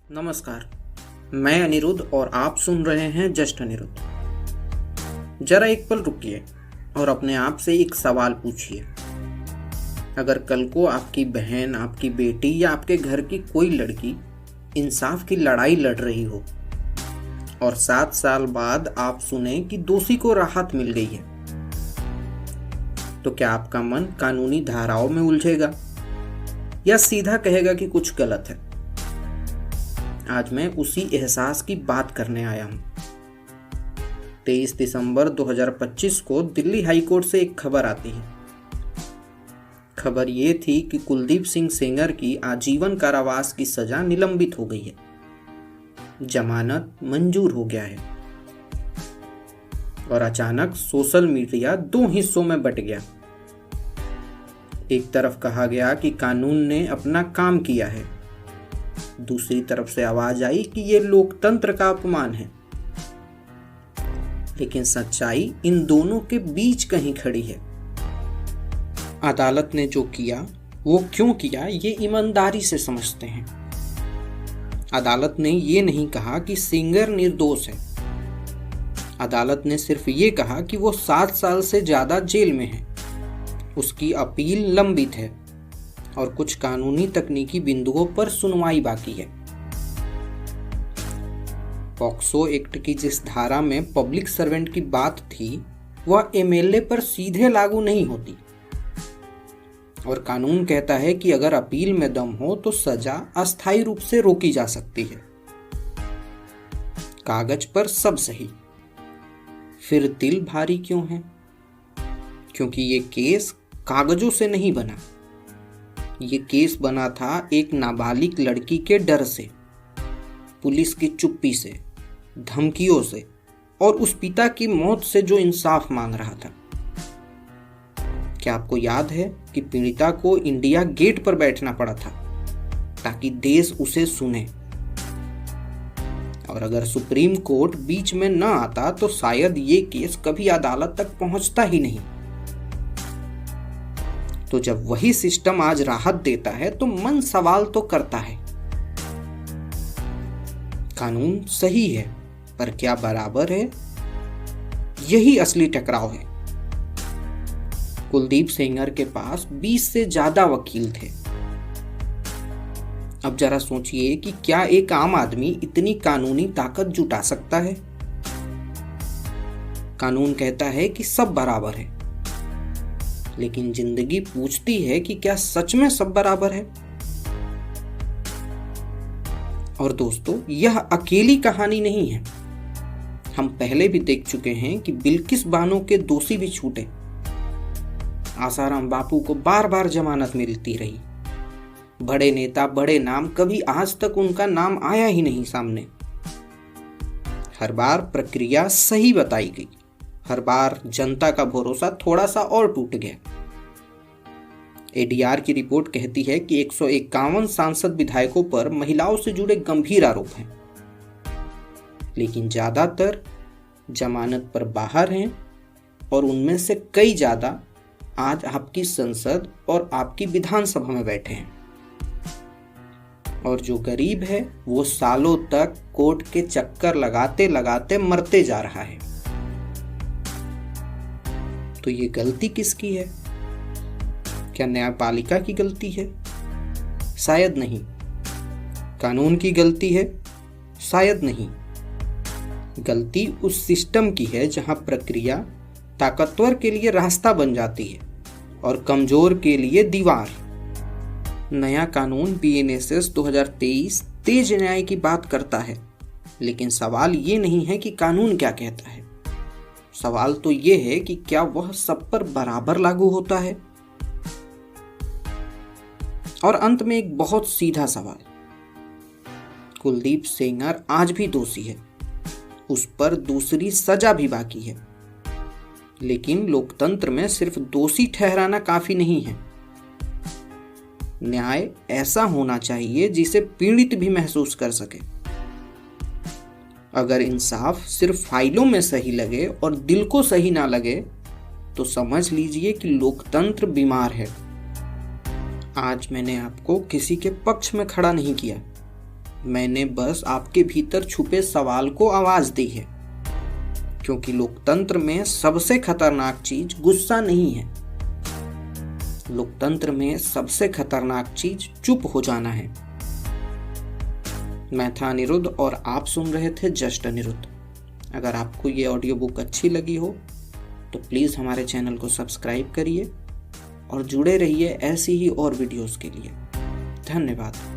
नमस्कार, मैं अनिरुद्ध और आप सुन रहे हैं जस्ट अनिरुद्ध। जरा एक पल रुकिए और अपने आप से एक सवाल पूछिए। अगर कल को आपकी बहन, आपकी बेटी या आपके घर की कोई लड़की इंसाफ की लड़ाई लड़ रही हो और 7 साल बाद आप सुने कि दोषी को राहत मिल गई है, तो क्या आपका मन कानूनी धाराओं में उलझेगा या सीधा कहेगा कि कुछ गलत है? आज मैं उसी एहसास की बात करने आया हूं। 23 दिसंबर 2025 को दिल्ली हाईकोर्ट से एक खबर आती है। खबर ये थी कि कुलदीप सिंह सेंगर की आजीवन कारावास की सजा निलंबित हो गई है। जमानत मंजूर हो गया है। और अचानक सोशल मीडिया 2 हिस्सों में बट गया। एक तरफ कहा गया कि कानून ने अपना काम किया है, दूसरी तरफ से आवाज आई कि ये लोकतंत्र का अपमान है। लेकिन सच्चाई इन दोनों के बीच कहीं खड़ी है। अदालत ने जो किया वो क्यों किया, ये ईमानदारी से समझते हैं। अदालत ने ये नहीं कहा कि सेंगर निर्दोष है। अदालत ने सिर्फ ये कहा कि वो 7 साल से ज्यादा जेल में है, उसकी अपील लंबित है और कुछ कानूनी तकनीकी बिंदुओं पर सुनवाई बाकी है। पॉक्सो एक्ट की जिस धारा में पब्लिक सर्वेंट की बात थी, वह एमएलए पर सीधे लागू नहीं होती। और कानून कहता है कि अगर अपील में दम हो तो सजा अस्थायी रूप से रोकी जा सकती है। कागज पर सब सही, फिर दिल भारी क्यों है? क्योंकि ये केस कागजों से नहीं बना। ये केस बना था एक नाबालिग लड़की के डर से, पुलिस की चुप्पी से, धमकियों से और उस पिता की मौत से जो इंसाफ मांग रहा था। क्या आपको याद है कि पीड़िता को इंडिया गेट पर बैठना पड़ा था ताकि देश उसे सुने? और अगर सुप्रीम कोर्ट बीच में न आता तो शायद ये केस कभी अदालत तक पहुंचता ही नहीं। तो जब वही सिस्टम आज राहत देता है तो मन सवाल तो करता है। कानून सही है, पर क्या बराबर है? यही असली टकराव है। कुलदीप सेंगर के पास 20 से ज्यादा वकील थे। अब जरा सोचिए कि क्या एक आम आदमी इतनी कानूनी ताकत जुटा सकता है? कानून कहता है कि सब बराबर है, लेकिन जिंदगी पूछती है कि क्या सच में सब बराबर है? और दोस्तों, यह अकेली कहानी नहीं है। हम पहले भी देख चुके हैं कि बिल्किस बानो के दोषी भी छूटे। आसाराम बापू को बार बार जमानत मिलती रही। बड़े नेता, बड़े नाम, कभी आज तक उनका नाम आया ही नहीं सामने। हर बार प्रक्रिया सही बताई गई, हर बार जनता का भरोसा थोड़ा सा और टूट गया। एडीआर की रिपोर्ट कहती है कि 151 सांसद विधायकों पर महिलाओं से जुड़े गंभीर आरोप हैं, लेकिन ज्यादातर जमानत पर बाहर हैं और उनमें से कई ज्यादा आज आपकी संसद और आपकी विधानसभा में बैठे हैं। और जो गरीब है वो सालों तक कोर्ट के चक्कर लगाते लगाते मरते जा रहा है। तो ये गलती किसकी है? क्या न्यायपालिका की गलती है? शायद नहीं। कानून की गलती है? शायद नहीं। गलती उस सिस्टम की है जहां प्रक्रिया ताकतवर के लिए रास्ता बन जाती है और कमजोर के लिए दीवार। नया कानून बीएनएसएस 2023 तेज न्याय की बात करता है, लेकिन सवाल ये नहीं है कि कानून क्या कहता है। सवाल तो ये है कि क्या वह सब पर बराबर लागू होता है? और अंत में एक बहुत सीधा सवाल। कुलदीप सेंगर आज भी दोषी है, उस पर दूसरी सजा भी बाकी है। लेकिन लोकतंत्र में सिर्फ दोषी ठहराना काफी नहीं है। न्याय ऐसा होना चाहिए जिसे पीड़ित भी महसूस कर सके। अगर इंसाफ सिर्फ फाइलों में सही लगे और दिल को सही ना लगे तो समझ लीजिए कि लोकतंत्र बीमार है। आज मैंने आपको किसी के पक्ष में खड़ा नहीं किया, मैंने बस आपके भीतर छुपे सवाल को आवाज दी है, क्योंकि लोकतंत्र में सबसे खतरनाक चीज गुस्सा नहीं है। लोकतंत्र में सबसे खतरनाक चीज चुप हो जाना है। मैं था अनिरुद्ध और आप सुन रहे थे जस्ट अनिरुद्ध। अगर आपको ये ऑडियो बुक अच्छी लगी हो तो प्लीज़ हमारे चैनल को सब्सक्राइब करिए और जुड़े रहिए ऐसी ही और वीडियोस के लिए। धन्यवाद।